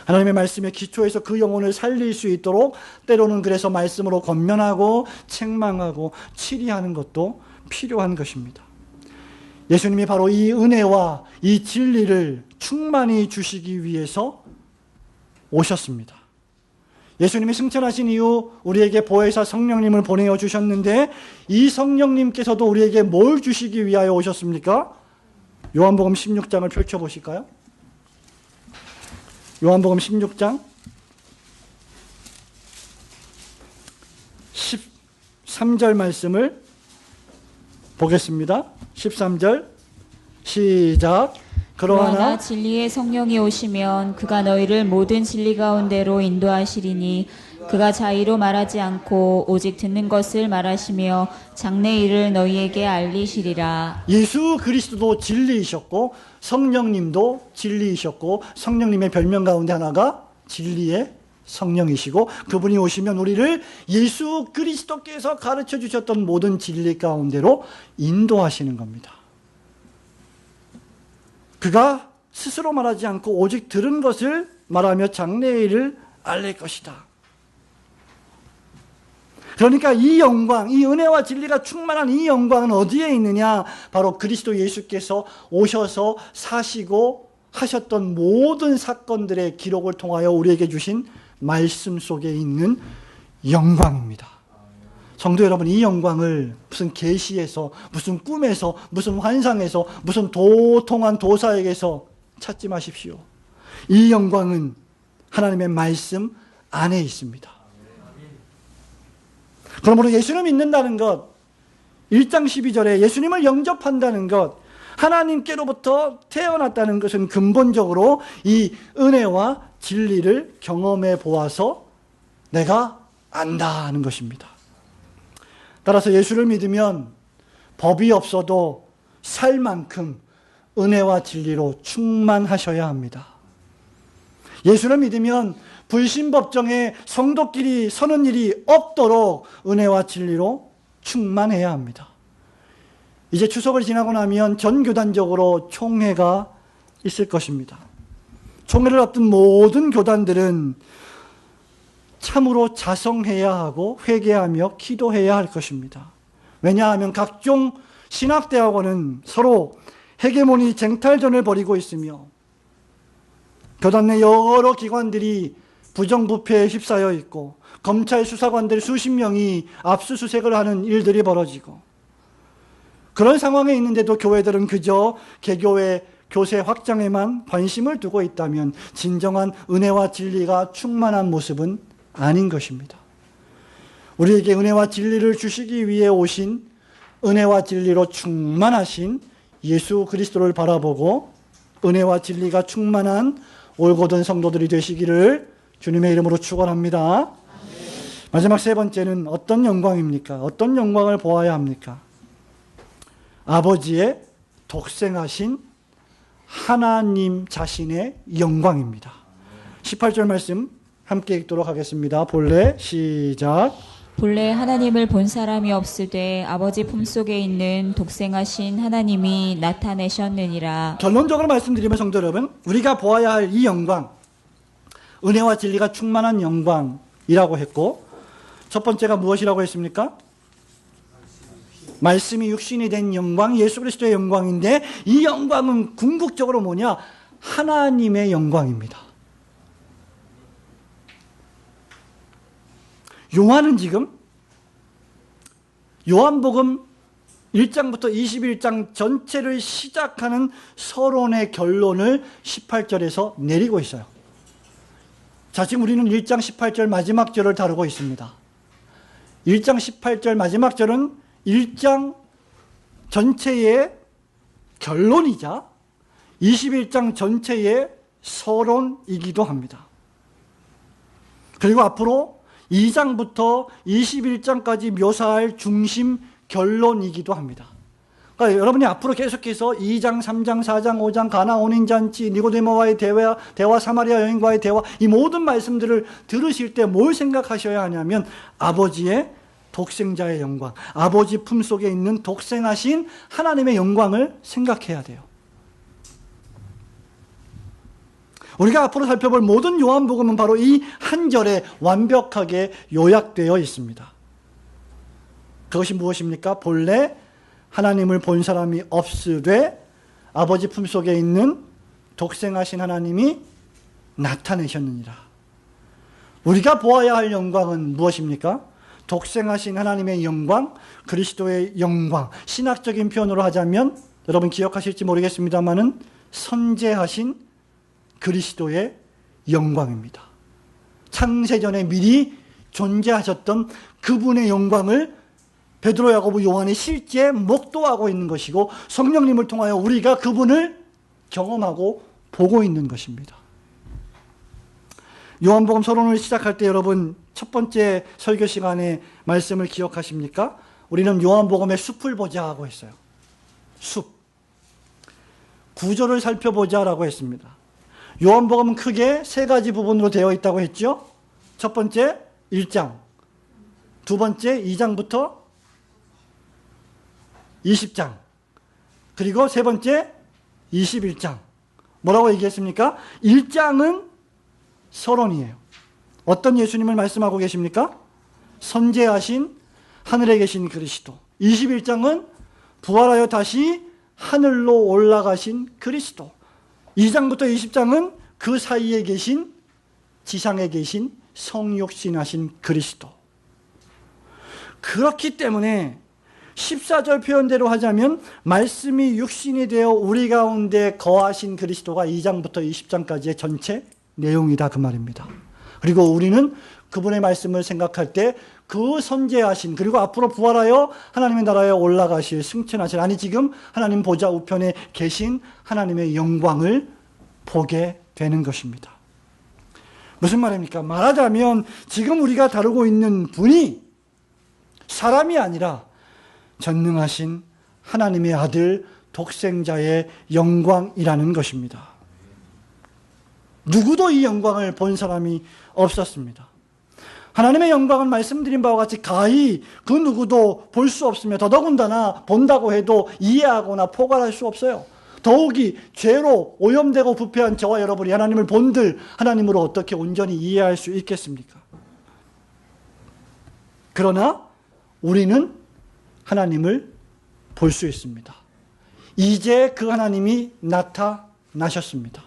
하나님의 말씀의 기초에서 그 영혼을 살릴 수 있도록 때로는 그래서 말씀으로 권면하고 책망하고 치리하는 것도 필요한 것입니다. 예수님이 바로 이 은혜와 이 진리를 충만히 주시기 위해서 오셨습니다. 예수님이 승천하신 이후 우리에게 보혜사 성령님을 보내어 주셨는데 이 성령님께서도 우리에게 뭘 주시기 위하여 오셨습니까? 요한복음 16장을 펼쳐보실까요? 요한복음 16장 13절 말씀을 보겠습니다. 13절 시작. 그러나 진리의 성령이 오시면 그가 너희를 모든 진리 가운데로 인도하시리니 그가 자의로 말하지 않고 오직 듣는 것을 말하시며 장래 일을 너희에게 알리시리라. 예수 그리스도도 진리이셨고 성령님도 진리이셨고 성령님의 별명 가운데 하나가 진리의 성령이시고 그분이 오시면 우리를 예수 그리스도께서 가르쳐 주셨던 모든 진리 가운데로 인도하시는 겁니다. 그가 스스로 말하지 않고 오직 들은 것을 말하며 장래의 일을 알릴 것이다. 그러니까 이 영광, 이 은혜와 진리가 충만한 이 영광은 어디에 있느냐? 바로 그리스도 예수께서 오셔서 사시고 하셨던 모든 사건들의 기록을 통하여 우리에게 주신 말씀 속에 있는 영광입니다. 성도 여러분, 이 영광을 무슨 계시에서, 무슨 꿈에서, 무슨 환상에서, 무슨 도통한 도사에게서 찾지 마십시오. 이 영광은 하나님의 말씀 안에 있습니다. 그러므로 예수를 믿는다는 것, 1장 12절에 예수님을 영접한다는 것, 하나님께로부터 태어났다는 것은 근본적으로 이 은혜와 진리를 경험해 보아서 내가 안다 하는 것입니다. 따라서 예수를 믿으면 법이 없어도 살 만큼 은혜와 진리로 충만하셔야 합니다. 예수를 믿으면 불신법정에 성도끼리 서는 일이 없도록 은혜와 진리로 충만해야 합니다. 이제 추석을 지나고 나면 전교단적으로 총회가 있을 것입니다. 총회를 앞둔 모든 교단들은 참으로 자성해야 하고 회개하며 기도해야 할 것입니다. 왜냐하면 각종 신학대학원은 서로 헤게모니 쟁탈전을 벌이고 있으며 교단 내 여러 기관들이 부정부패에 휩싸여 있고 검찰 수사관들 수십 명이 압수수색을 하는 일들이 벌어지고 그런 상황에 있는데도 교회들은 그저 개교회 교세 확장에만 관심을 두고 있다면 진정한 은혜와 진리가 충만한 모습은 아닌 것입니다. 우리에게 은혜와 진리를 주시기 위해 오신 은혜와 진리로 충만하신 예수 그리스도를 바라보고 은혜와 진리가 충만한 올곧은 성도들이 되시기를 주님의 이름으로 축원합니다. 마지막 세 번째는 어떤 영광입니까? 어떤 영광을 보아야 합니까? 아버지의 독생하신 하나님 자신의 영광입니다. 18절 말씀 함께 읽도록 하겠습니다. 본래 시작. 본래 하나님을 본 사람이 없으되 아버지 품속에 있는 독생하신 하나님이 나타내셨느니라. 결론적으로 말씀드리면 성도 여러분, 우리가 보아야 할 이 영광, 은혜와 진리가 충만한 영광이라고 했고, 첫 번째가 무엇이라고 했습니까? 말씀이 육신이 된 영광, 예수 그리스도의 영광인데 이 영광은 궁극적으로 뭐냐? 하나님의 영광입니다. 요한은 지금 요한복음 1장부터 21장 전체를 시작하는 서론의 결론을 18절에서 내리고 있어요. 자, 지금 우리는 1장 18절 마지막 절을 다루고 있습니다. 1장 18절 마지막 절은 1장 전체의 결론이자 21장 전체의 서론이기도 합니다. 그리고 앞으로 2장부터 21장까지 묘사할 중심 결론이기도 합니다. 그러니까 여러분이 앞으로 계속해서 2장, 3장, 4장, 5장 가나 혼인잔치, 니고데모와의 대화, 사마리아 여인과의 대화, 이 모든 말씀들을 들으실 때 뭘 생각하셔야 하냐면 아버지의 독생자의 영광, 아버지 품속에 있는 독생하신 하나님의 영광을 생각해야 돼요. 우리가 앞으로 살펴볼 모든 요한복음은 바로 이 한 절에 완벽하게 요약되어 있습니다. 그것이 무엇입니까? 본래 하나님을 본 사람이 없으되 아버지 품속에 있는 독생하신 하나님이 나타내셨느니라. 우리가 보아야 할 영광은 무엇입니까? 독생하신 하나님의 영광, 그리스도의 영광. 신학적인 표현으로 하자면 여러분 기억하실지 모르겠습니다만은 선재하신 그리스도의 영광입니다. 창세전에 미리 존재하셨던 그분의 영광을 베드로, 야고보, 요한이 실제 목도하고 있는 것이고 성령님을 통하여 우리가 그분을 경험하고 보고 있는 것입니다. 요한복음 서론을 시작할 때 여러분 첫 번째 설교 시간에 말씀을 기억하십니까? 우리는 요한복음의 숲을 보자 하고 했어요. 숲. 구조를 살펴보자라고 했습니다. 요한복음은 크게 세 가지 부분으로 되어 있다고 했죠. 첫 번째 1장, 두 번째 2장부터 20장, 그리고 세 번째 21장. 뭐라고 얘기했습니까? 1장은 서론이에요. 어떤 예수님을 말씀하고 계십니까? 선재하신 하늘에 계신 그리스도. 21장은 부활하여 다시 하늘로 올라가신 그리스도. 2장부터 20장은 그 사이에 계신, 지상에 계신 성육신하신 그리스도. 그렇기 때문에 14절 표현대로 하자면 말씀이 육신이 되어 우리 가운데 거하신 그리스도가 2장부터 20장까지의 전체 내용이다 그 말입니다. 그리고 우리는 그분의 말씀을 생각할 때 그 선재하신, 그리고 앞으로 부활하여 하나님의 나라에 올라가실, 승천하실, 아니 지금 하나님 보좌 우편에 계신 하나님의 영광을 보게 되는 것입니다. 무슨 말입니까? 말하자면 지금 우리가 다루고 있는 분이 사람이 아니라 전능하신 하나님의 아들 독생자의 영광이라는 것입니다. 누구도 이 영광을 본 사람이 없었습니다. 하나님의 영광은 말씀드린 바와 같이 가히 그 누구도 볼 수 없으며 더더군다나 본다고 해도 이해하거나 포괄할 수 없어요. 더욱이 죄로 오염되고 부패한 저와 여러분이 하나님을 본들 하나님으로 어떻게 온전히 이해할 수 있겠습니까? 그러나 우리는 하나님을 볼 수 있습니다. 이제 그 하나님이 나타나셨습니다.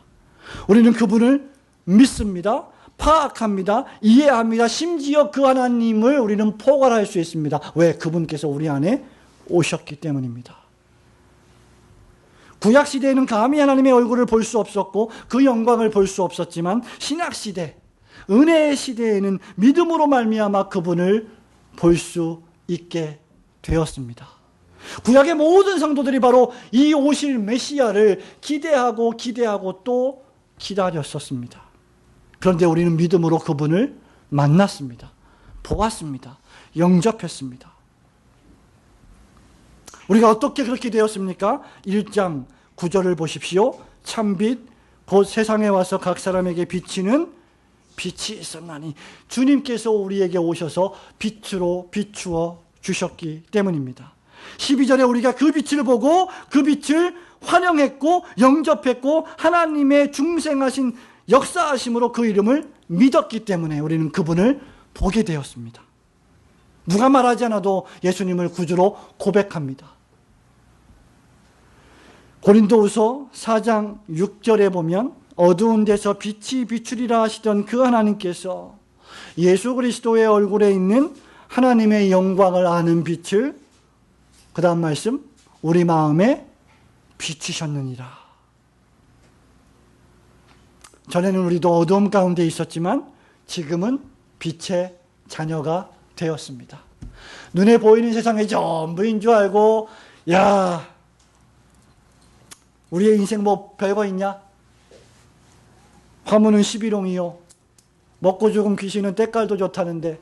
우리는 그분을 믿습니다. 파악합니다. 이해합니다. 심지어 그 하나님을 우리는 포괄할 수 있습니다. 왜? 그분께서 우리 안에 오셨기 때문입니다. 구약시대에는 감히 하나님의 얼굴을 볼 수 없었고 그 영광을 볼 수 없었지만 신약시대, 은혜의 시대에는 믿음으로 말미암아 그분을 볼 수 있게 되었습니다. 구약의 모든 성도들이 바로 이 오실 메시아를 기대하고 또 기다렸었습니다. 그런데 우리는 믿음으로 그분을 만났습니다. 보았습니다. 영접했습니다. 우리가 어떻게 그렇게 되었습니까? 1장 9절을 보십시오. 참빛 곧 세상에 와서 각 사람에게 비치는 빛이 있었나니 주님께서 우리에게 오셔서 빛으로 비추어 주셨기 때문입니다. 12절에 우리가 그 빛을 보고 그 빛을 환영했고 영접했고 하나님의 중생하신 역사하심으로 그 이름을 믿었기 때문에 우리는 그분을 보게 되었습니다. 누가 말하지 않아도 예수님을 구주로 고백합니다. 고린도후서 4장 6절에 보면 어두운 데서 빛이 비추리라 하시던 그 하나님께서 예수 그리스도의 얼굴에 있는 하나님의 영광을 아는 빛을, 그 다음 말씀, 우리 마음에 비추셨느니라. 전에는 우리도 어두움 가운데 있었지만 지금은 빛의 자녀가 되었습니다. 눈에 보이는 세상이 전부인 줄 알고, 야, 우리의 인생 뭐 별거 있냐? 화무는 11홍이요. 먹고 죽은 귀신은 때깔도 좋다는데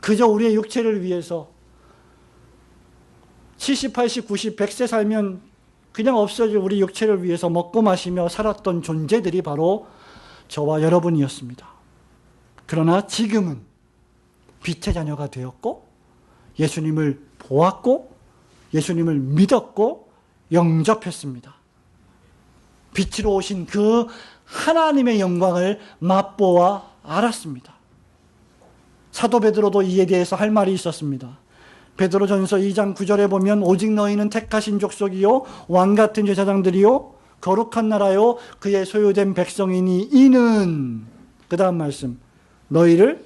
그저 우리의 육체를 위해서 70, 80, 90, 100세 살면 그냥 없어질 우리 육체를 위해서 먹고 마시며 살았던 존재들이 바로 저와 여러분이었습니다. 그러나 지금은 빛의 자녀가 되었고 예수님을 보았고 예수님을 믿었고 영접했습니다. 빛으로 오신 그 하나님의 영광을 맛보아 알았습니다. 사도 베드로도 이에 대해서 할 말이 있었습니다. 베드로전서 2장 9절에 보면 오직 너희는 택하신 족속이요 왕같은 제사장들이요 거룩한 나라요 그의 소유된 백성이니 이는, 그 다음 말씀, 너희를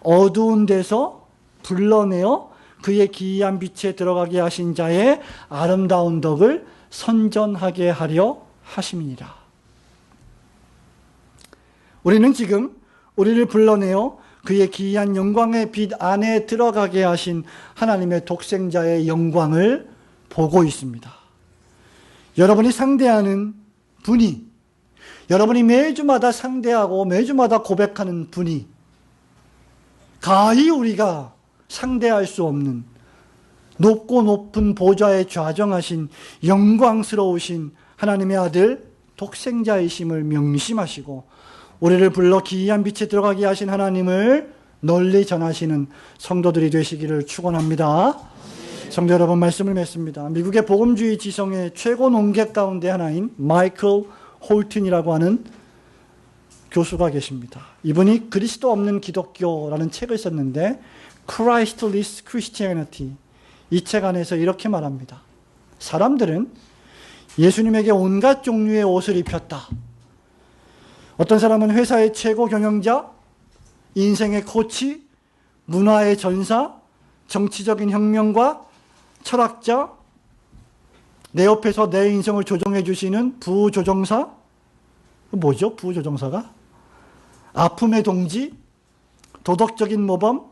어두운 데서 불러내어 그의 기이한 빛에 들어가게 하신 자의 아름다운 덕을 선전하게 하려 하심이니라. 우리는 지금 우리를 불러내어 그의 기이한 영광의 빛 안에 들어가게 하신 하나님의 독생자의 영광을 보고 있습니다. 여러분이 상대하는 분이, 여러분이 매주마다 상대하고 매주마다 고백하는 분이 가히 우리가 상대할 수 없는 높고 높은 보좌에 좌정하신 영광스러우신 하나님의 아들 독생자이심을 명심하시고 우리를 불러 기이한 빛에 들어가게 하신 하나님을 널리 전하시는 성도들이 되시기를 축원합니다. 성도 여러분, 말씀을 맺습니다. 미국의 복음주의 지성의 최고 논객 가운데 하나인 마이클 홀튼이라고 하는 교수가 계십니다. 이분이 그리스도 없는 기독교라는 책을 썼는데 Christless Christianity, 이 책 안에서 이렇게 말합니다. 사람들은 예수님에게 온갖 종류의 옷을 입혔다. 어떤 사람은 회사의 최고 경영자, 인생의 코치, 문화의 전사, 정치적인 혁명가, 철학자, 내 옆에서 내 인생을 조정해 주시는 부조정사, 뭐죠? 부조정사가? 아픔의 동지, 도덕적인 모범,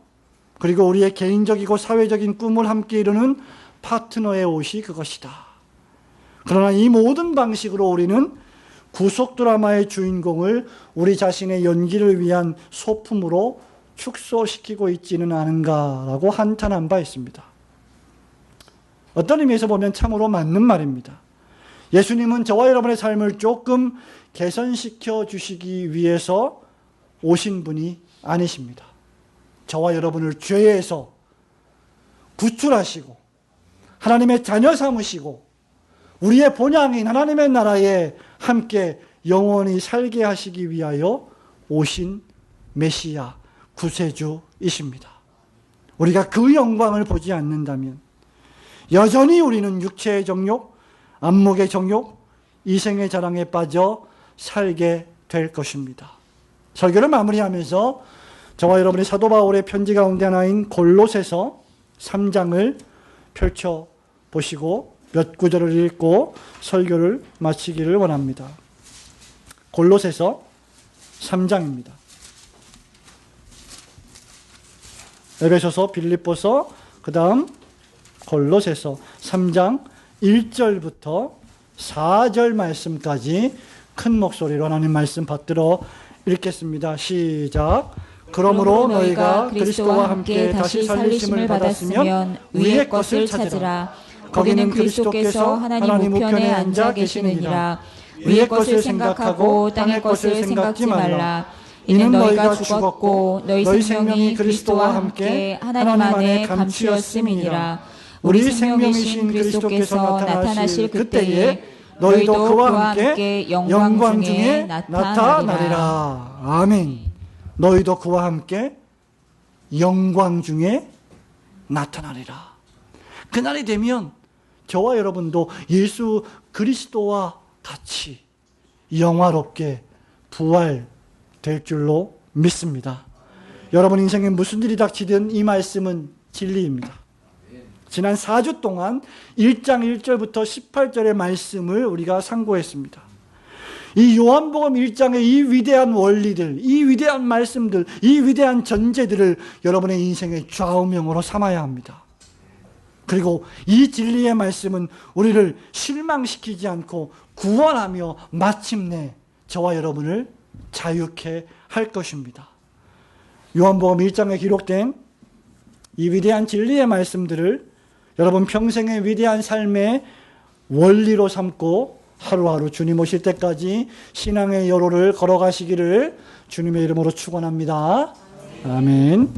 그리고 우리의 개인적이고 사회적인 꿈을 함께 이루는 파트너의 옷이 그것이다. 그러나 이 모든 방식으로 우리는 구속 드라마의 주인공을 우리 자신의 연기를 위한 소품으로 축소시키고 있지는 않은가라고 한탄한 바 있습니다. 어떤 의미에서 보면 참으로 맞는 말입니다. 예수님은 저와 여러분의 삶을 조금 개선시켜 주시기 위해서 오신 분이 아니십니다. 저와 여러분을 죄에서 구출하시고 하나님의 자녀 삼으시고 우리의 본향인 하나님의 나라에 함께 영원히 살게 하시기 위하여 오신 메시아, 구세주이십니다. 우리가 그 영광을 보지 않는다면 여전히 우리는 육체의 정욕, 안목의 정욕, 이생의 자랑에 빠져 살게 될 것입니다. 설교를 마무리하면서 저와 여러분의 사도 바울의 편지 가운데 하나인 골로새서 3장을 펼쳐보시고 몇 구절을 읽고 설교를 마치기를 원합니다. 골로새서 3장입니다. 에베소서, 빌립보서, 그 다음 골로새서 3장 1절부터 4절 말씀까지 큰 목소리로 하나님 말씀 받들어 읽겠습니다. 시작. 그러므로 너희가 그리스도와 함께 다시 살리심을 받았으면 위의 것을 찾으라. 거기는 그리스도께서 하나님 우편에 앉아 계시느니라. 위의 것을 생각하고 땅의 것을 생각지 말라. 이는 너희가 죽었고 너희 생명이 그리스도와 함께 하나님 안에 감추었음이니라. 우리 생명이신 그리스도께서 나타나실 그때에 너희도 그와 함께 영광 중에 나타나리라. 아멘. 너희도 그와 함께 영광 중에 나타나리라. 그날이 되면 저와 여러분도 예수 그리스도와 같이 영화롭게 부활될 줄로 믿습니다. 여러분 인생에 무슨 일이 닥치든 이 말씀은 진리입니다. 지난 4주 동안 1장 1절부터 18절의 말씀을 우리가 상고했습니다. 이 요한복음 1장의 이 위대한 원리들, 이 위대한 말씀들, 이 위대한 전제들을 여러분의 인생의 좌우명으로 삼아야 합니다. 그리고 이 진리의 말씀은 우리를 실망시키지 않고 구원하며 마침내 저와 여러분을 자유케 할 것입니다. 요한복음 1장에 기록된 이 위대한 진리의 말씀들을 여러분 평생의 위대한 삶의 원리로 삼고 하루하루 주님 오실 때까지 신앙의 여로를 걸어가시기를 주님의 이름으로 축원합니다. 아멘.